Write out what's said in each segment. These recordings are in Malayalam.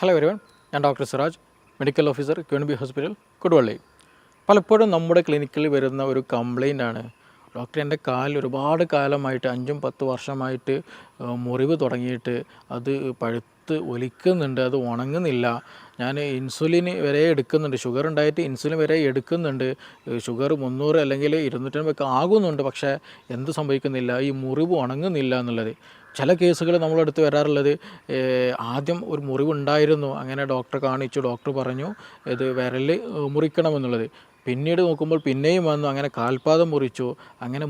ഹലോ എവരിവൺ, ഞാൻ doctor Siraj, medical officer Queenbee hospital, Koduvally. പലപ്പോഴും നമ്മുടെ ക്ലിനിക്കിൽ വരുന്ന ഒരു കംപ്ലൈൻ്റ് ആണ്, ഡോക്ടർ എൻ്റെ കാലിൽ ഒരുപാട് കാലമായിട്ട് 5-10 വർഷമായിട്ട് മുറിവ് തുടങ്ങിയിട്ട് അത് പഴുത്ത് ഒലിക്കുന്നുണ്ട്, അത് ഉണങ്ങുന്നില്ല. ഞാൻ ഇൻസുലിൻ വരെ എടുക്കുന്നുണ്ട്, ഷുഗർ ഉണ്ടായിട്ട് ഇൻസുലിൻ വരെ എടുക്കുന്നുണ്ട്, ഷുഗർ 300 അല്ലെങ്കിൽ 250 ഒക്കെ ആകുന്നുണ്ട്, പക്ഷേ എന്ത് സംഭവിക്കുന്നില്ല, ഈ മുറിവ് ഉണങ്ങുന്നില്ല എന്നുള്ളത്. ചില കേസുകൾ നമ്മളെടുത്ത് വരാറുള്ളത്, ആദ്യം ഒരു മുറിവുണ്ടായിരുന്നു, അങ്ങനെ ഡോക്ടറെ കാണിച്ചു, ഡോക്ടർ പറഞ്ഞു ഇത് വിരൽ മുറിക്കണമെന്നുള്ളത്. പിന്നീട് നോക്കുമ്പോൾ പിന്നെയും വന്നു, അങ്ങനെ കാൽപാദം മുറിച്ചു, അങ്ങനെ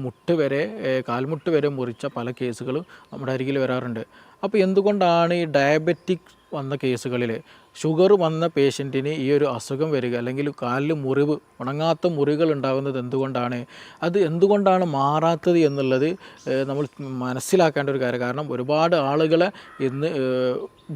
കാൽമുട്ട് വരെ മുറിച്ച പല കേസുകളും നമ്മുടെ അരികിൽ വരാറുണ്ട്. അപ്പോൾ എന്തുകൊണ്ടാണ് ഈ ഡയബറ്റിക് വന്ന കേസുകളിൽ ഷുഗർ വന്ന പേഷ്യൻറ്റിന് ഈ ഒരു അസുഖം വരിക, അല്ലെങ്കിൽ കാലിൽ മുറിവ്, ഉണങ്ങാത്ത മുറികൾ ഉണ്ടാകുന്നത് എന്തുകൊണ്ടാണ്, അത് എന്തുകൊണ്ടാണ് മാറാത്തത് എന്നുള്ളത് നമ്മൾ മനസ്സിലാക്കേണ്ട ഒരു കാര്യം. കാരണം ഒരുപാട് ആളുകളെ ഇന്ന്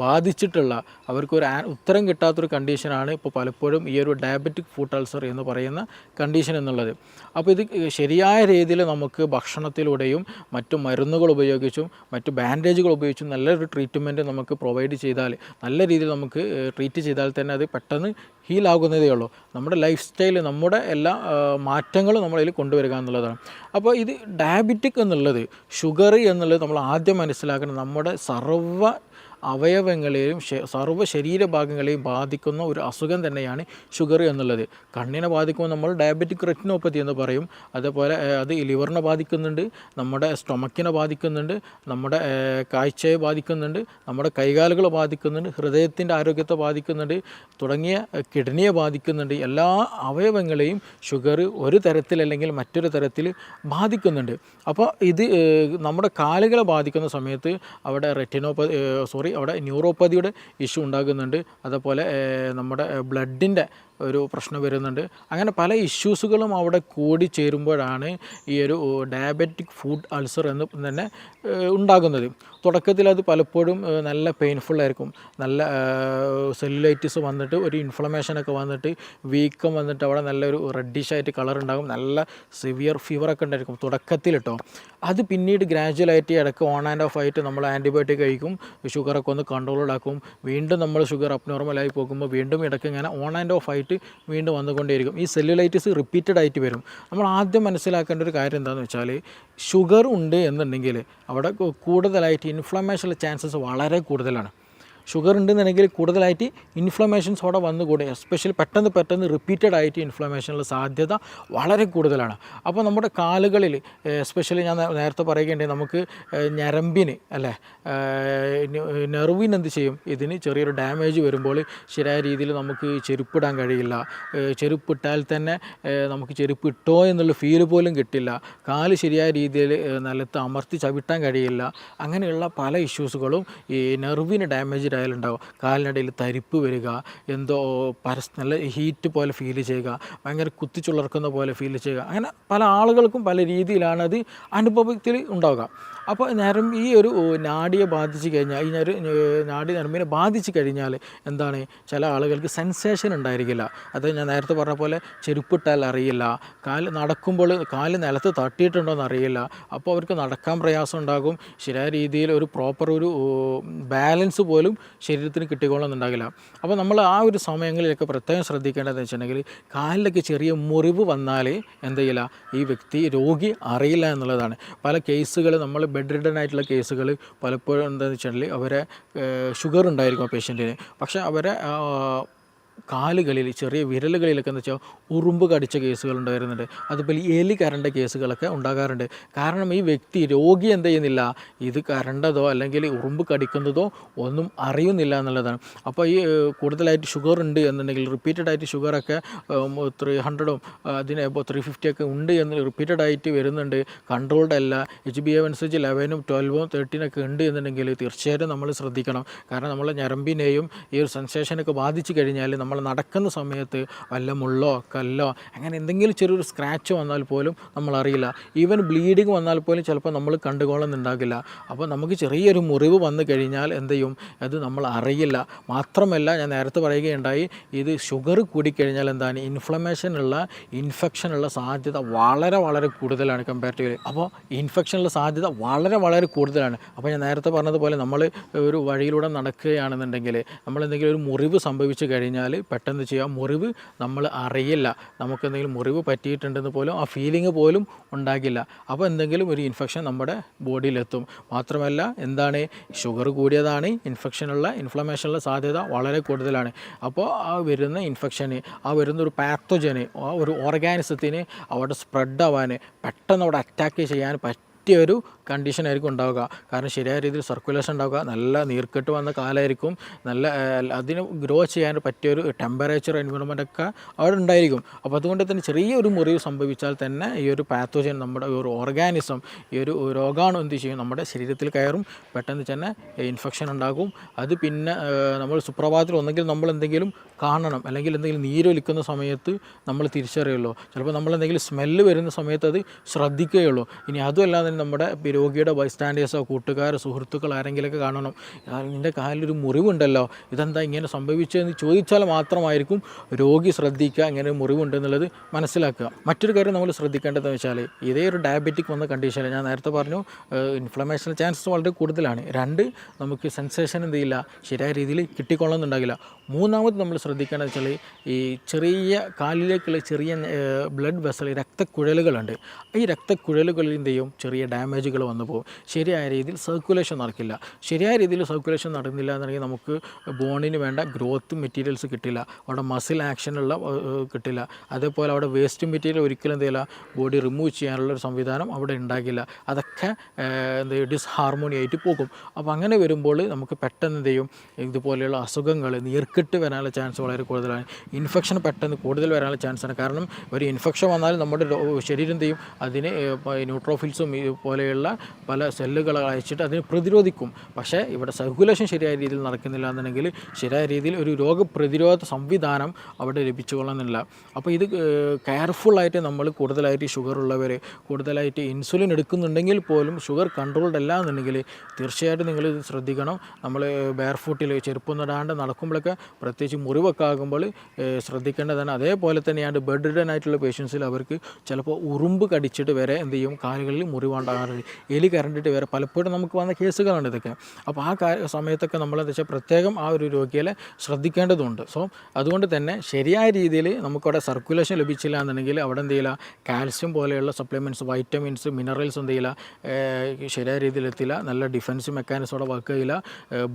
ബാധിച്ചിട്ടുള്ള, അവർക്കൊരു ഉത്തരം കിട്ടാത്തൊരു കണ്ടീഷനാണ് ഇപ്പോൾ പലപ്പോഴും ഈ ഒരു ഡയബറ്റിക് ഫുട്ട് അൾസർ എന്ന് പറയുന്ന കണ്ടീഷൻ എന്നുള്ളത്. അപ്പോൾ ഇത് ശരിയായ രീതിയിൽ നമുക്ക് ഭക്ഷണത്തിലൂടെയും മറ്റു മരുന്നുകൾ ഉപയോഗിച്ചും മറ്റു ബാൻഡേജുകൾ ഉപയോഗിച്ചും നല്ലൊരു ട്രീറ്റ്മെൻറ്റ് നമുക്ക് പ്രൊവൈഡ് ചെയ്താൽ, നല്ല രീതിയിൽ നമുക്ക് ട്രീറ്റ് ചെയ്താൽ തന്നെ അത് പെട്ടെന്ന് ഹീലാകുന്നതേ ഉള്ളൂ. നമ്മുടെ ലൈഫ് സ്റ്റൈൽ, നമ്മുടെ എല്ലാ മാറ്റങ്ങളും നമ്മളതിൽ കൊണ്ടുവരിക എന്നുള്ളതാണ്. അപ്പോൾ ഇത് ഡയബറ്റിക് എന്നുള്ളത്, ഷുഗർ എന്നുള്ളത് നമ്മൾ ആദ്യം മനസ്സിലാക്കണം, നമ്മുടെ സർവ്വ അവയവങ്ങളെയും സർവ്വ ശരീരഭാഗങ്ങളെയും ബാധിക്കുന്ന ഒരു അസുഖം തന്നെയാണ് ഷുഗർ എന്നുള്ളത്. കണ്ണിനെ ബാധിക്കുമ്പോൾ നമ്മൾ ഡയബറ്റിക് റെറ്റിനോപ്പതി എന്ന് പറയും. അതേപോലെ അത് ലിവറിനെ ബാധിക്കുന്നുണ്ട്, നമ്മുടെ സ്റ്റൊമക്കിനെ ബാധിക്കുന്നുണ്ട്, നമ്മുടെ കാഴ്ചയെ ബാധിക്കുന്നുണ്ട്, നമ്മുടെ കൈകാലുകളെ ബാധിക്കുന്നുണ്ട്, ഹൃദയത്തിൻ്റെ ആരോഗ്യത്തെ ബാധിക്കുന്നുണ്ട്, തുടങ്ങിയ കിഡ്നിയെ ബാധിക്കുന്നുണ്ട്. എല്ലാ അവയവങ്ങളെയും ഷുഗർ ഒരു തരത്തിൽ അല്ലെങ്കിൽ മറ്റൊരു തരത്തിൽ ബാധിക്കുന്നുണ്ട്. അപ്പോൾ ഇത് നമ്മുടെ കാലുകളെ ബാധിക്കുന്ന സമയത്ത് അവിടെ അവിടെ ന്യൂറോപ്പതിയുടെ ഇഷ്യൂ ഉണ്ടാകുന്നുണ്ട്. അതുപോലെ നമ്മുടെ ബ്ലഡിൻ്റെ ഒരു പ്രശ്നം വരുന്നുണ്ട്. അങ്ങനെ പല ഇഷ്യൂസുകളും അവിടെ കൂടി ചേരുമ്പോഴാണ് ഈ ഒരു ഡയബറ്റിക് ഫുഡ് അൾസർ എന്ന് തന്നെ ഉണ്ടാകുന്നത്. തുടക്കത്തിൽ അത് പലപ്പോഴും നല്ല പെയിൻഫുള്ളായിരിക്കും, നല്ല സെല്ലുലൈറ്റിസ് വന്നിട്ട് ഒരു ഇൻഫ്ലമേഷനൊക്കെ വന്നിട്ട് വീക്കം വന്നിട്ട് അവിടെ നല്ലൊരു റെഡിഷായിട്ട് കളർ ഉണ്ടാകും, നല്ല സിവിയർ ഫീവറൊക്കെ ഉണ്ടായിരിക്കും തുടക്കത്തിൽ കേട്ടോ. അത് പിന്നീട് ഗ്രാജുവലായിട്ട് ഇടയ്ക്ക് ഓൺ ആൻഡ് ഓഫ് ആയിട്ട് നമ്മൾ ആൻറ്റിബയോട്ടിക് കഴിക്കും, ഷുഗറൊക്കെ ഒന്ന് കൺട്രോൾഡാക്കും, വീണ്ടും നമ്മൾ ഷുഗർ അബ്നോർമലായി പോകുമ്പോൾ വീണ്ടും ഇടയ്ക്ക് ഇങ്ങനെ ഓൺ ആൻഡ് ഓഫ് ആയിട്ട് വീണ്ടും വന്നുകൊണ്ടേയിരിക്കും. ഈ സെല്ലുലൈറ്റിസ് റിപ്പീറ്റഡ് ആയിട്ട് വരും. നമ്മൾ ആദ്യം മനസ്സിലാക്കേണ്ട ഒരു കാര്യം എന്താണെന്ന് വെച്ചാൽ, ഷുഗർ ഉണ്ട് എന്നുണ്ടെങ്കിൽ അവിടെ കൂടുതലായിട്ട് ഇൻഫ്ലമേഷനുള്ള ചാൻസസ് വളരെ കൂടുതലാണ്. ഷുഗർ ഉണ്ടെന്നുണ്ടെങ്കിൽ കൂടുതലായിട്ട് ഇൻഫ്ലമേഷൻസ് അവിടെ വന്നുകൂടെ, എസ്പെഷ്യലി പെട്ടെന്ന് റിപ്പീറ്റഡ് ആയിട്ട് ഇൻഫ്ലമേഷനുള്ള സാധ്യത വളരെ കൂടുതലാണ്. അപ്പോൾ നമ്മുടെ കാലുകളിൽ എസ്പെഷ്യലി ഞാൻ നേരത്തെ പറയുകയുണ്ടെങ്കിൽ നമുക്ക് ഞരമ്പിന് അല്ലേ, നെർവിന് എന്ത് ചെയ്യും, ഇതിന് ചെറിയൊരു ഡാമേജ് വരുമ്പോൾ ശരിയായ രീതിയിൽ നമുക്ക് ചെരുപ്പിടാൻ കഴിയില്ല, ചെരുപ്പിട്ടാൽ തന്നെ നമുക്ക് ചെരുപ്പ് ഇട്ടോ എന്നുള്ള ഫീല് പോലും കിട്ടില്ല, കാല് ശരിയായ രീതിയിൽ നിലത്ത് അമർത്തി ചവിട്ടാൻ കഴിയില്ല. അങ്ങനെയുള്ള പല ഇഷ്യൂസുകളും ഈ നെർവിന് ഡാമേജ് ഉണ്ടാവും. കാലിനിടയിൽ തരിപ്പ് വരിക, എന്തോ നല്ല ഹീറ്റ് പോലെ ഫീൽ ചെയ്യുക, ഭയങ്കര കുത്തിച്ചുളർക്കുന്ന പോലെ ഫീൽ ചെയ്യുക, അങ്ങനെ പല ആളുകൾക്കും പല രീതിയിലാണ് അത് അനുഭവത്തിൽ ഉണ്ടാവുക. അപ്പോൾ ഈ ഒരു നാഡിയെ ബാധിച്ച് കഴിഞ്ഞാൽ, ഈ നാഡി നരമ്പിനെ ബാധിച്ച് കഴിഞ്ഞാൽ എന്താണ്, ചില ആളുകൾക്ക് സെൻസേഷൻ ഉണ്ടായിരിക്കില്ല. അത് ഞാൻ നേരത്തെ പറഞ്ഞ പോലെ ചെരുപ്പിട്ടാൽ അറിയില്ല, നടക്കുമ്പോൾ കാല് നിലത്ത് തട്ടിയിട്ടുണ്ടോ എന്ന് അറിയില്ല, അപ്പോൾ അവർക്ക് നടക്കാൻ പ്രയാസം ഉണ്ടാകും, ശരിയായ രീതിയിൽ ഒരു പ്രോപ്പർ ഒരു ബാലൻസ് പോലും ശരീരത്തിന് കിട്ടിക്കൊള്ളുന്നുണ്ടാകില്ല. അപ്പോൾ നമ്മൾ ആ ഒരു സമയങ്ങളിലൊക്കെ പ്രത്യേകം ശ്രദ്ധിക്കേണ്ടതെന്ന് വെച്ചിട്ടുണ്ടെങ്കിൽ, കാലിലൊക്കെ ചെറിയ മുറിവ് വന്നാൽ എന്ത് ചെയ്യില്ല, ഈ വ്യക്തി രോഗി അറിയില്ല എന്നുള്ളതാണ്. പല കേസുകൾ നമ്മൾ ബെഡ് റിഡൻ ആയിട്ടുള്ള കേസുകൾ പലപ്പോഴും എന്താണെന്ന് വെച്ചിട്ടുണ്ടെങ്കിൽ, അവരെ ഷുഗർ ഉണ്ടായിരിക്കും പേഷ്യൻറ്റിന്, പക്ഷേ അവരെ കാലുകളിൽ ചെറിയ വിരലുകളിലൊക്കെ എന്ന് വെച്ചാൽ ഉറുമ്പ് കടിച്ച കേസുകൾ ഉണ്ടായിരുന്നുണ്ട്. അതുപോലെ എലി കരണ്ട കേസുകളൊക്കെ ഉണ്ടാകാറുണ്ട്. കാരണം ഈ വ്യക്തി രോഗി എന്ത് ചെയ്യുന്നില്ല, ഇത് കരണ്ടതോ അല്ലെങ്കിൽ ഉറുമ്പ് കടിക്കുന്നതോ ഒന്നും അറിയുന്നില്ല എന്നുള്ളതാണ്. അപ്പോൾ ഈ കൂടുതലായിട്ട് ഷുഗർ ഉണ്ട് എന്നുണ്ടെങ്കിൽ, റിപ്പീറ്റഡ് ആയിട്ട് ഷുഗറൊക്കെ 300 അതിന് 350 ഒക്കെ ഉണ്ട് എന്ന് റിപ്പീറ്റഡ് ആയിട്ട് വരുന്നുണ്ട്, കൺട്രോൾഡ് അല്ല, HbA1c 11, 12, 13 ഉണ്ട് എന്നുണ്ടെങ്കിൽ തീർച്ചയായിട്ടും നമ്മൾ ശ്രദ്ധിക്കണം. കാരണം നമ്മളെ ഞരമ്പിനെയും ഈ ഒരു സെൻസേഷനൊക്കെ ബാധിച്ചു കഴിഞ്ഞാൽ നമ്മൾ നടക്കുന്ന സമയത്ത് വല്ല മുള്ളോ കല്ലോ അങ്ങനെ എന്തെങ്കിലും ചെറിയൊരു സ്ക്രാച്ച് വന്നാൽ പോലും നമ്മളറിയില്ല. ഈവൻ ബ്ലീഡിങ് വന്നാൽ പോലും ചിലപ്പോൾ നമ്മൾ കണ്ടുകൊള്ളുന്നുണ്ടാകില്ല. അപ്പോൾ നമുക്ക് ചെറിയൊരു മുറിവ് വന്നു കഴിഞ്ഞാൽ എന്ത് ചെയ്യും, അത് നമ്മൾ അറിയില്ല. മാത്രമല്ല ഞാൻ നേരത്തെ പറയുകയുണ്ടായി, ഇത് ഷുഗർ കൂടിക്കഴിഞ്ഞാൽ എന്താണ് ഇൻഫെക്ഷനുള്ള സാധ്യത വളരെ വളരെ കൂടുതലാണ് കമ്പാരിറ്റീവ്ലി. അപ്പോൾ ഇൻഫെക്ഷനുള്ള സാധ്യത വളരെ വളരെ കൂടുതലാണ്. അപ്പോൾ ഞാൻ നേരത്തെ പറഞ്ഞതുപോലെ നമ്മൾ ഒരു വഴിയിലൂടെ നടക്കുകയാണെന്നുണ്ടെങ്കിൽ നമ്മളെന്തെങ്കിലും ഒരു മുറിവ് സംഭവിച്ചു കഴിഞ്ഞാൽ പെട്ടെന്ന് ചെയ്യാം, മുറിവ് നമ്മൾ അറിയില്ല, നമുക്കെന്തെങ്കിലും മുറിവ് പറ്റിയിട്ടുണ്ടെന്ന് പോലും ആ ഫീലിംഗ് പോലും ഉണ്ടാകില്ല. അപ്പോൾ എന്തെങ്കിലും ഒരു ഇൻഫെക്ഷൻ നമ്മുടെ ബോഡിയിലെത്തും. മാത്രമല്ല എന്താണ്, ഷുഗർ കൂടിയതാണ്, ഇൻഫ്ലമേഷനുള്ള സാധ്യത വളരെ കൂടുതലാണ്. അപ്പോൾ ആ വരുന്ന ഇൻഫെക്ഷന്, ആ വരുന്നൊരു പാത്തോജന്, ആ ഒരു ഓർഗാനിസത്തിന് അവിടെ സ്പ്രെഡ് ആവാൻ, പെട്ടെന്ന് അവിടെ അറ്റാക്ക് ചെയ്യാൻ പറ്റിയൊരു കണ്ടീഷനായിരിക്കും ഉണ്ടാവുക. കാരണം ശരിയായ രീതിയിൽ സർക്കുലേഷൻ ഉണ്ടാവുക, നല്ല നീർക്കെട്ട് വന്ന കാലമായിരിക്കും, നല്ല അതിന് ഗ്രോ ചെയ്യാൻ പറ്റിയൊരു ടെമ്പറേച്ചർ എൻവയോൺമെൻറ്റൊക്കെ അവിടെ ഉണ്ടായിരിക്കും. അപ്പോൾ അതുകൊണ്ട് തന്നെ ചെറിയൊരു മുറിവ് സംഭവിച്ചാൽ തന്നെ ഈ ഒരു പാത്തോജൻ, നമ്മുടെ ഒരു ഓർഗാനിസം, ഈ ഒരു രോഗാണു എന്ത് ചെയ്യും, നമ്മുടെ ശരീരത്തിൽ കയറും, പെട്ടെന്ന് തന്നെ ഇൻഫെക്ഷൻ ഉണ്ടാകും. അത് പിന്നെ നമ്മൾ സുപ്രഭാതത്തിൽ ഒന്നെങ്കിൽ നമ്മൾ എന്തെങ്കിലും കാണണം, അല്ലെങ്കിൽ എന്തെങ്കിലും നീരൊലിക്കുന്ന സമയത്ത് നമ്മൾ തിരിച്ചറിയുള്ളൂ. ചിലപ്പോൾ നമ്മളെന്തെങ്കിലും സ്മെല്ല് വരുന്ന സമയത്ത് അത് ശ്രദ്ധിക്കുകയുള്ളൂ. ഇനി അതുമല്ലാതെ നമ്മുടെ രോഗിയുടെ ബൈസ്റ്റാൻഡേഴ്സോ കൂട്ടുകാരോ സുഹൃത്തുക്കൾ ആരെങ്കിലുമൊക്കെ കാണണം, നിൻ്റെ കാലിലൊരു മുറിവുണ്ടല്ലോ, ഇതെന്താ ഇങ്ങനെ സംഭവിച്ചതെന്ന് ചോദിച്ചാൽ മാത്രമായിരിക്കും രോഗി ശ്രദ്ധിക്കുക ഇങ്ങനെ മുറിവുണ്ടെന്നുള്ളത് മനസ്സിലാക്കുക. മറ്റൊരു കാര്യം നമ്മൾ ശ്രദ്ധിക്കേണ്ടതെന്ന് വെച്ചാൽ, ഇതേ ഒരു ഡയബറ്റിക് വന്ന കണ്ടീഷനിൽ ഞാൻ നേരത്തെ പറഞ്ഞു ഇൻഫ്ലമേഷൻ ചാൻസസ് വളരെ കൂടുതലാണ്. രണ്ട്, നമുക്ക് സെൻസേഷൻ എന്ത് ചെയ്യില്ല, ശരിയായ രീതിയിൽ കിട്ടിക്കൊള്ളുന്നുണ്ടാകില്ല. മൂന്നാമത് നമ്മൾ ശ്രദ്ധിക്കേണ്ടത് വെച്ചാൽ, ഈ ചെറിയ കാലിലേക്കുള്ള ചെറിയ ബ്ലഡ് വെസൽ, രക്തക്കുഴലുകളുണ്ട്. ഈ രക്തക്കുഴലുകളിൽ എന്ത് ചെയ്യും, ചെറിയ ഡാമേജുകൾ വന്നു പോകും. ശരിയായ രീതിയിൽ സർക്കുലേഷൻ നടക്കില്ല. ശരിയായ രീതിയിൽ സർക്കുലേഷൻ നടന്നില്ല എന്നുണ്ടെങ്കിൽ നമുക്ക് ബോണിന് വേണ്ട ഗ്രോത്ത് മെറ്റീരിയൽസ് കിട്ടില്ല, അവിടെ മസിൽ ആക്ഷനുള്ള കിട്ടില്ല. അതേപോലെ അവിടെ വേസ്റ്റ് മെറ്റീരിയൽ ഒരിക്കലും എന്ത് ചെയ്യില്ല, ബോഡി റിമൂവ് ചെയ്യാനുള്ളൊരു സംവിധാനം അവിടെ ഉണ്ടാകില്ല. അതൊക്കെ ഡിസ്ഹാർമോണി ആയിട്ട് പോകും. അപ്പോൾ അങ്ങനെ വരുമ്പോൾ നമുക്ക് പെട്ടെന്ന് എന്ത് ചെയ്യും, ഇതുപോലെയുള്ള അസുഖങ്ങൾ, നീർക്കെട്ട് വരാനുള്ള ചാൻസ് വളരെ കൂടുതലാണ്. ഇൻഫെക്ഷൻ പെട്ടെന്ന് കൂടുതൽ വരാനുള്ള ചാൻസാണ്. കാരണം ഒരു ഇൻഫെക്ഷൻ വന്നാൽ നമ്മുടെ ശരീരം എന്ത് ചെയ്യും, അതിന് ന്യൂട്രോഫിൽസും പോലെയുള്ള പല സെല്ലുകൾ അയച്ചിട്ട് അതിനെ പ്രതിരോധിക്കും. പക്ഷേ ഇവിടെ സർക്കുലേഷൻ ശരിയായ രീതിയിൽ നടക്കുന്നില്ല എന്നുണ്ടെങ്കിൽ ശരിയായ രീതിയിൽ ഒരു രോഗപ്രതിരോധ സംവിധാനം അവിടെ ലഭിച്ചുകൊള്ളുന്നില്ല. അപ്പോൾ ഇത് കെയർഫുള്ളായിട്ട് നമ്മൾ കൂടുതലായിട്ട് ഷുഗർ ഉള്ളവർ കൂടുതലായിട്ട് ഇൻസുലിൻ എടുക്കുന്നുണ്ടെങ്കിൽ പോലും ഷുഗർ കൺട്രോൾഡ് അല്ല എന്നുണ്ടെങ്കിൽ തീർച്ചയായിട്ടും നിങ്ങൾ ശ്രദ്ധിക്കണം. നമ്മൾ ബെയർ ഫുട്ടിൽ ചെരുപ്പൊന്നും ഇടാണ്ട് നടക്കുമ്പോഴൊക്കെ, പ്രത്യേകിച്ച് മുറിവൊക്കെ ആകുമ്പോൾ ശ്രദ്ധിക്കേണ്ടതാണ്. അതേപോലെ തന്നെയാണ് ബെഡ് റിഡൻ ആയിട്ടുള്ള പേഷ്യൻസിൽ അവർക്ക് ചിലപ്പോൾ ഉറുമ്പ് കടിച്ചിട്ട് വരെ എന്ത് ചെയ്യും, കാലുകളിൽ മുറിവുണ്ടാകാറുണ്ട്. എലി കരണ്ടിട്ട് വരെ പലപ്പോഴും നമുക്ക് വന്ന കേസുകളാണ് ഇതൊക്കെ. അപ്പോൾ ആ സമയത്തൊക്കെ നമ്മളെന്താ വെച്ചാൽ പ്രത്യേകം ആ ഒരു രോഗിയെ ശ്രദ്ധിക്കേണ്ടതുണ്ട്. സോ അതുകൊണ്ട് തന്നെ ശരിയായ രീതിയിൽ നമുക്കവിടെ സർക്കുലേഷൻ ലഭിച്ചില്ല എന്നുണ്ടെങ്കിൽ അവിടെ എന്ത് ചെയ്യില്ല, കാൽസ്യം പോലെയുള്ള സപ്ലിമെൻറ്റ്സ്, വൈറ്റമിൻസ്, മിനറൽസ് എന്ത് ചെയ്യില്ല, ശരിയായ രീതിയിൽ എത്തില്ല, നല്ല ഡിഫൻസ് മെക്കാനിസം അവിടെ വർക്ക് ചെയ്യില്ല,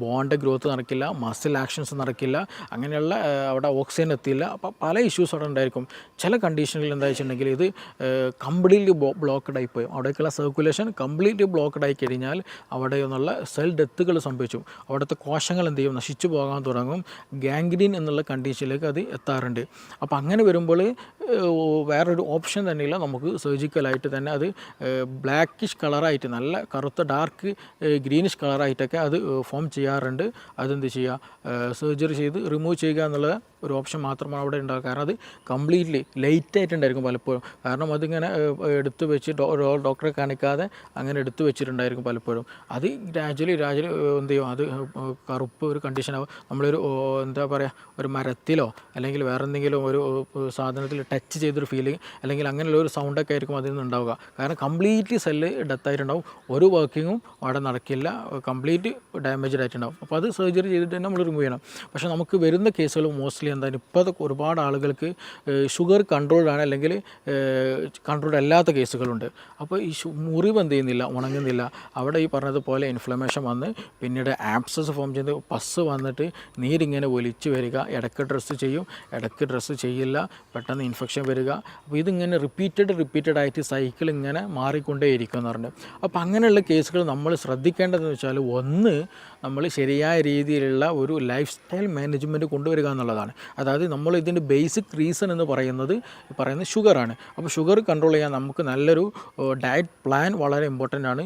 ബോണ്ട് ഗ്രോത്ത് നടക്കില്ല, മസിൽ ആക്ഷൻസ് നടക്കില്ല, അങ്ങനെയുള്ള അവിടെ ഓക്സിജൻ എത്തില്ല. അപ്പോൾ പല ഇഷ്യൂസ് അവിടെ ഉണ്ടായിരിക്കും. ചില കണ്ടീഷനുകളിൽ എന്താ വെച്ചിട്ടുണ്ടെങ്കിൽ ഇത് കംപ്ലീറ്റ്ലി ബ്ലോക്ക്ഡ് ആയി പോയി, അവിടേക്കുള്ള സർക്കുലേഷൻ കംപ്ലീറ്റ്ലി ബ്ലോക്ക്ഡ് ആയി കഴിഞ്ഞാൽ അവിടെ നിന്നുള്ള സെൽ ഡെത്തുകൾ സംഭവിച്ചു, അവിടുത്തെ കോശങ്ങൾ എന്ത് ചെയ്യും, നശിച്ചു പോകാൻ തുടങ്ങും. ഗാംഗ്രീൻ എന്നുള്ള കണ്ടീഷനിലേക്ക് അത് എത്താറുണ്ട്. അപ്പോൾ അങ്ങനെ വരുമ്പോൾ വേറൊരു ഓപ്ഷൻ തന്നെയില്ല, നമുക്ക് സർജിക്കലായിട്ട് തന്നെ അത് ബ്ലാക്കിഷ് കളറായിട്ട്, നല്ല കറുത്ത ഡാർക്ക് ഗ്രീനിഷ് കളറായിട്ടൊക്കെ അത് ഫോം ചെയ്യാറുണ്ട്. അതെന്ത് ചെയ്യുക, സർജറി ചെയ്ത് റിമൂവ് ചെയ്യുക എന്നുള്ള ഒരു ഓപ്ഷൻ മാത്രമാണ് അവിടെ ഉണ്ടാകുക. കാരണം അത് കംപ്ലീറ്റ്ലി ലേറ്റായിട്ടുണ്ടായിരിക്കും പലപ്പോഴും. കാരണം അതിങ്ങനെ എടുത്തു വെച്ച് ഡോക്ടറെ കാണിക്കാതെ അങ്ങനെ എടുത്തു വെച്ചിട്ടുണ്ടായിരിക്കും പലപ്പോഴും. അത് ഗ്രാജുവലി എന്ത് ചെയ്യും, അത് കറുപ്പ് ഒരു കണ്ടീഷനാവും. നമ്മളൊരു എന്താ പറയുക, ഒരു മരത്തിലോ അല്ലെങ്കിൽ വേറെ എന്തെങ്കിലും ഒരു സാധനത്തിൽ ടച്ച് ചെയ്തൊരു ഫീലിംഗ് അല്ലെങ്കിൽ അങ്ങനെയുള്ള ഒരു സൗണ്ടൊക്കെ ആയിരിക്കും അതിൽ നിന്ന് ഉണ്ടാവുക. കാരണം കംപ്ലീറ്റ്ലി സെല്ല് ഡെത്തായിട്ടുണ്ടാവും, ഒരു വർക്കിങ്ങും അവിടെ നടക്കില്ല, കംപ്ലീറ്റ് ഡാമേജ്ഡ് ആയിട്ടുണ്ടാവും. അപ്പോൾ അത് സർജറി ചെയ്തിട്ട് തന്നെ നമ്മൾ റിമൂവ് ചെയ്യണം. പക്ഷേ നമുക്ക് വരുന്ന കേസുകൾ മോസ്റ്റ്ലി എന്താണ്, ഇപ്പോഴത്തെ ഒരുപാട് ആളുകൾക്ക് ഷുഗർ കൺട്രോൾഡാണ് അല്ലെങ്കിൽ കൺട്രോൾഡ് അല്ലാത്ത കേസുകളുണ്ട്. അപ്പോൾ ഈ മുറിവ് എന്ത് ചെയ്യുന്നില്ല, ഉണങ്ങുന്നില്ല, അവിടെ ഈ പറഞ്ഞതുപോലെ ഇൻഫ്ലമേഷൻ വന്ന് പിന്നീട് ആബ്സസ് ഫോം ചെയ്ത് പസ് വന്നിട്ട് നീരിങ്ങനെ ഒലിച്ച് വരിക, ഇടയ്ക്ക് ഡ്രസ്സ് ചെയ്യും, ഇടയ്ക്ക് ഡ്രസ്സ് ചെയ്യില്ല, പെട്ടെന്ന് ഇൻഫെക്ഷൻ വരിക. അപ്പോൾ ഇതിങ്ങനെ റിപ്പീറ്റഡ് ആയിട്ട് സൈക്കിൾ ഇങ്ങനെ മാറിക്കൊണ്ടേയിരിക്കും എന്ന് പറഞ്ഞു. അപ്പോൾ അങ്ങനെയുള്ള കേസുകൾ നമ്മൾ ശ്രദ്ധിക്കേണ്ടതെന്ന് വെച്ചാൽ, ഒന്ന് നമ്മൾ ശരിയായ രീതിയിലുള്ള ഒരു ലൈഫ് സ്റ്റൈൽ മാനേജ്മെൻറ്റ് കൊണ്ടുവരിക എന്നുള്ളതാണ്. അതായത് നമ്മൾ ഇതിൻ്റെ ബേസിക് റീസൺ എന്ന് പറയുന്നത് ഷുഗറാണ്. അപ്പോൾ ഷുഗർ കൺട്രോൾ ചെയ്യാൻ നമുക്ക് നല്ലൊരു ഡയറ്റ് പ്ലാൻ പ്ലാൻ വളരെ ഇമ്പോർട്ടൻ്റ് ആണ്.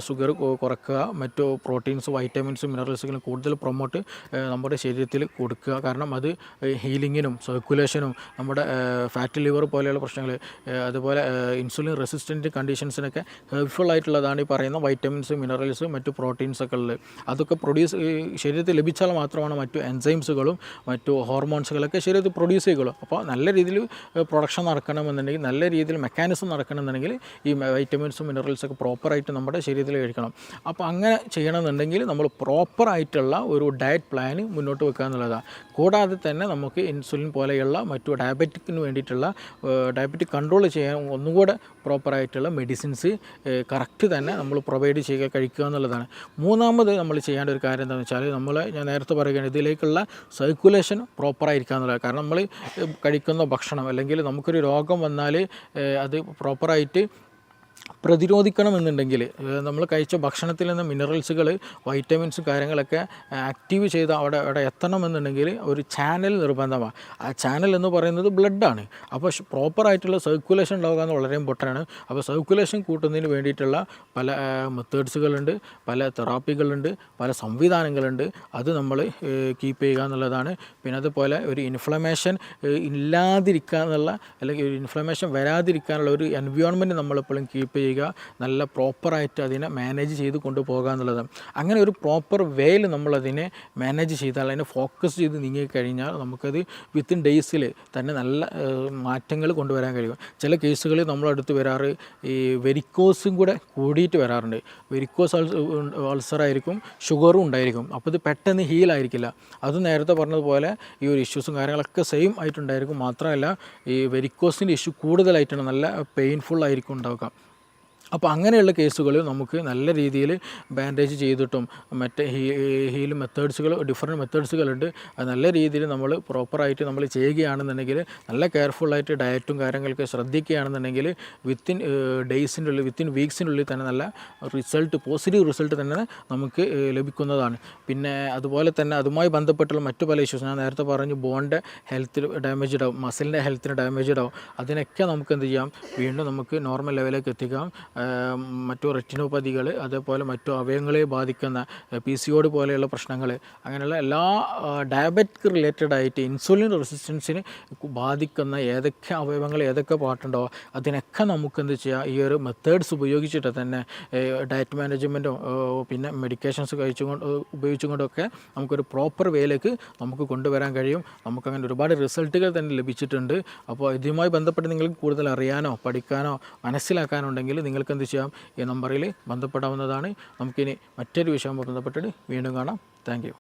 ഷുഗർ കുറക്കുക, മറ്റു പ്രോട്ടീൻസ്, വൈറ്റമിൻസ്, മിനറൽസുകളും കൂടുതൽ പ്രൊമോട്ട് നമ്മുടെ ശരീരത്തിൽ കൊടുക്കുക. കാരണം അത് ഹീലിങ്ങിനും സർക്കുലേഷനും നമ്മുടെ ഫാറ്റ് ലിവർ പോലെയുള്ള പ്രശ്നങ്ങൾ, അതുപോലെ ഇൻസുലിൻ റെസിസ്റ്റൻറ്റ് കണ്ടീഷൻസിനൊക്കെ ഹെൽപ്ഫുൾ ആയിട്ടുള്ളതാണ് ഈ പറയുന്ന വൈറ്റമിൻസ്, മിനറൽസ്, മറ്റു പ്രോട്ടീൻസൊക്കെ ഉള്ളത്. അതൊക്കെ ശരീരത്തിൽ ലഭിച്ചാൽ മാത്രമാണ് മറ്റു എൻസൈംസുകളും മറ്റു ഹോർമോൺസുകളൊക്കെ ശരീരത്തിൽ പ്രൊഡ്യൂസ് ചെയ്യുകയുള്ളൂ. അപ്പോൾ നല്ല രീതിയിൽ പ്രൊഡക്ഷൻ നടക്കണമെന്നുണ്ടെങ്കിൽ, നല്ല രീതിയിൽ മെക്കാനിസം നടക്കണമെന്നുണ്ടെങ്കിൽ ഈ വൈറ്റമിൻസും മിനറൽസൊക്കെ പ്രോപ്പറായിട്ട് നമ്മുടെ ശരീരത്തിൽ കഴിക്കണം. അപ്പോൾ അങ്ങനെ ചെയ്യണമെന്നുണ്ടെങ്കിൽ നമ്മൾ പ്രോപ്പറായിട്ടുള്ള ഒരു ഡയറ്റ് പ്ലാന് മുന്നോട്ട് വെക്കുക എന്നുള്ളതാണ്. കൂടാതെ തന്നെ നമുക്ക് ഇൻസുലിൻ പോലെയുള്ള മറ്റു ഡയബറ്റിക്കിന് വേണ്ടിയിട്ടുള്ള ഡയബറ്റിക് കൺട്രോൾ ചെയ്യാൻ ഒന്നുകൂടെ പ്രോപ്പറായിട്ടുള്ള മെഡിസിൻസ് കറക്റ്റ് തന്നെ നമ്മൾ പ്രൊവൈഡ് ചെയ്യുക, കഴിക്കുക എന്നുള്ളതാണ്. മൂന്നാമത് നമ്മൾ ചെയ്യേണ്ട ഒരു കാര്യം എന്താണെന്ന് വെച്ചാൽ, ഞാൻ നേരത്തെ പറയുകയാണ്, ഇതിലേക്കുള്ള സർക്കുലേഷൻ പ്രോപ്പറായിരിക്കുക എന്നുള്ളത്. കാരണം നമ്മൾ കഴിക്കുന്ന ഭക്ഷണം, അല്ലെങ്കിൽ നമുക്കൊരു രോഗം വന്നാൽ അത് പ്രോപ്പറായിട്ട് പ്രതിരോധിക്കണമെന്നുണ്ടെങ്കിൽ നമ്മൾ കഴിച്ച ഭക്ഷണത്തിൽ നിന്ന് മിനറൽസുകൾ, വൈറ്റമിൻസും കാര്യങ്ങളൊക്കെ ആക്റ്റീവ് ചെയ്ത് അവിടെ എത്തണമെന്നുണ്ടെങ്കിൽ ഒരു ചാനൽ നിർബന്ധമാണ്. ആ ചാനൽ എന്ന് പറയുന്നത് ബ്ലഡാണ്. അപ്പോൾ പ്രോപ്പറായിട്ടുള്ള സർക്കുലേഷൻ ഉണ്ടാവുക എന്ന് വളരെ ഇമ്പോർട്ടൻ്റ് ആണ്. അപ്പോൾ സർക്കുലേഷൻ കൂട്ടുന്നതിന് വേണ്ടിയിട്ടുള്ള പല മെത്തേഡ്സുകളുണ്ട്, പല തെറാപ്പികളുണ്ട്, പല സംവിധാനങ്ങളുണ്ട്. അത് നമ്മൾ കീപ്പ് ചെയ്യുക എന്നുള്ളതാണ്. പിന്നെ അതുപോലെ ഒരു ഇൻഫ്ലമേഷൻ ഇല്ലാതിരിക്കുക എന്നുള്ള, അല്ലെങ്കിൽ ഒരു ഇൻഫ്ലമേഷൻ വരാതിരിക്കാനുള്ള ഒരു എൻവയോൺമെൻറ്റ് നമ്മളെപ്പോഴും കീപ്പ് ചെയ്യുക, നല്ല പ്രോപ്പറായിട്ട് അതിനെ മാനേജ് ചെയ്ത് കൊണ്ടുപോകുക എന്നുള്ളതാണ്. അങ്ങനെ ഒരു പ്രോപ്പർ വേയിൽ നമ്മളതിനെ മാനേജ് ചെയ്താൽ, അതിനെ ഫോക്കസ് ചെയ്ത് നീങ്ങിക്കഴിഞ്ഞാൽ നമുക്കത് വിത്തിൻ ഡേയ്സിൽ തന്നെ നല്ല മാറ്റങ്ങൾ കൊണ്ടുവരാൻ കഴിയും. ചില കേസുകളിൽ നമ്മളടുത്ത് വരാറ് ഈ വെരിക്കോസും കൂടെ കൂടിയിട്ട് വരാറുണ്ട്. വെരിക്കോസ് അൾസറായിരിക്കും, ഷുഗറും ഉണ്ടായിരിക്കും. അപ്പോൾ ഇത് പെട്ടെന്ന് ഹീലായിരിക്കില്ല. അത് നേരത്തെ പറഞ്ഞതുപോലെ ഈ ഒരു ഇഷ്യൂസും കാര്യങ്ങളൊക്കെ സെയിം ആയിട്ടുണ്ടായിരിക്കും. മാത്രമല്ല ഈ വെരിക്കോസിൻ്റെ ഇഷ്യൂ കൂടുതലായിട്ടാണ്, നല്ല പെയിൻഫുള്ളായിരിക്കും ഉണ്ടാവുക. അപ്പോൾ അങ്ങനെയുള്ള കേസുകൾ നമുക്ക് നല്ല രീതിയിൽ ബാൻഡേജ് ചെയ്തിട്ടും മറ്റേ ഹീൽ മെത്തേഡ്സുകൾ, ഡിഫറെൻറ്റ് മെത്തേഡ്സുകളുണ്ട്. അത് നല്ല രീതിയിൽ നമ്മൾ പ്രോപ്പറായിട്ട് നമ്മൾ ചെയ്യുകയാണെന്നുണ്ടെങ്കിൽ, നല്ല കെയർഫുള്ളായിട്ട് ഡയറ്റും കാര്യങ്ങളൊക്കെ ശ്രദ്ധിക്കുകയാണെന്നുണ്ടെങ്കിൽ വിത്തിൻ ഡേയ്സിൻ്റെ ഉള്ളിൽ, വിത്തിൻ വീക്സിനുള്ളിൽ തന്നെ നല്ല റിസൾട്ട്, പോസിറ്റീവ് റിസൾട്ട് തന്നെ നമുക്ക് ലഭിക്കുന്നതാണ്. പിന്നെ അതുപോലെ തന്നെ അതുമായി ബന്ധപ്പെട്ടുള്ള മറ്റു പല ഇഷ്യൂസ് ഞാൻ നേരത്തെ പറഞ്ഞു, ബോണിൻ്റെ ഹെൽത്ത് ഡാമേജ്ഡ് ആവും, മസിലിൻ്റെ ഹെൽത്തിന് ഡാമേജ്ഡ് ആവും. അതിനൊക്കെ നമുക്ക് എന്ത് ചെയ്യാം, വീണ്ടും നമുക്ക് നോർമൽ ലെവലിലേക്ക് എത്തിക്കാം. മറ്റു റെറ്റിനോപ്പതികൾ, അതേപോലെ മറ്റു അവയവങ്ങളെ ബാധിക്കുന്ന PCOD പോലെയുള്ള പ്രശ്നങ്ങൾ, അങ്ങനെയുള്ള എല്ലാ ഡയബറ്റിക് റിലേറ്റഡ് ആയിട്ട് ഇൻസുലിൻ റെസിസ്റ്റൻസിന് ബാധിക്കുന്ന ഏതൊക്കെ അവയവങ്ങൾ, ഏതൊക്കെ പാട്ടുണ്ടോ അതിനൊക്കെ നമുക്ക് എന്ത് ചെയ്യാം, ഈ ഒരു മെത്തേഡ്സ് ഉപയോഗിച്ചിട്ട് തന്നെ ഡയറ്റ് മാനേജ്മെൻറ്റും പിന്നെ മെഡിക്കേഷൻസ് ഉപയോഗിച്ചുകൊണ്ടൊക്കെ നമുക്കൊരു പ്രോപ്പർ വേയിലേക്ക് നമുക്ക് കൊണ്ടുവരാൻ കഴിയും. നമുക്കങ്ങനെ ഒരുപാട് റിസൾട്ടുകൾ തന്നെ ലഭിച്ചിട്ടുണ്ട്. അപ്പോൾ ഇതുമായി ബന്ധപ്പെട്ട് നിങ്ങൾക്ക് കൂടുതൽ അറിയാനോ പഠിക്കാനോ മനസ്സിലാക്കാനോ ഉണ്ടെങ്കിൽ നിങ്ങൾക്ക് എന്ത് ചെയ്യാം, ഈ നമ്പറിൽ ബന്ധപ്പെടാവുന്നതാണ്. നമുക്കിനി മറ്റൊരു വിഷയവുമായി ബന്ധപ്പെട്ടിട്ട് വീണ്ടും കാണാം. Thank you.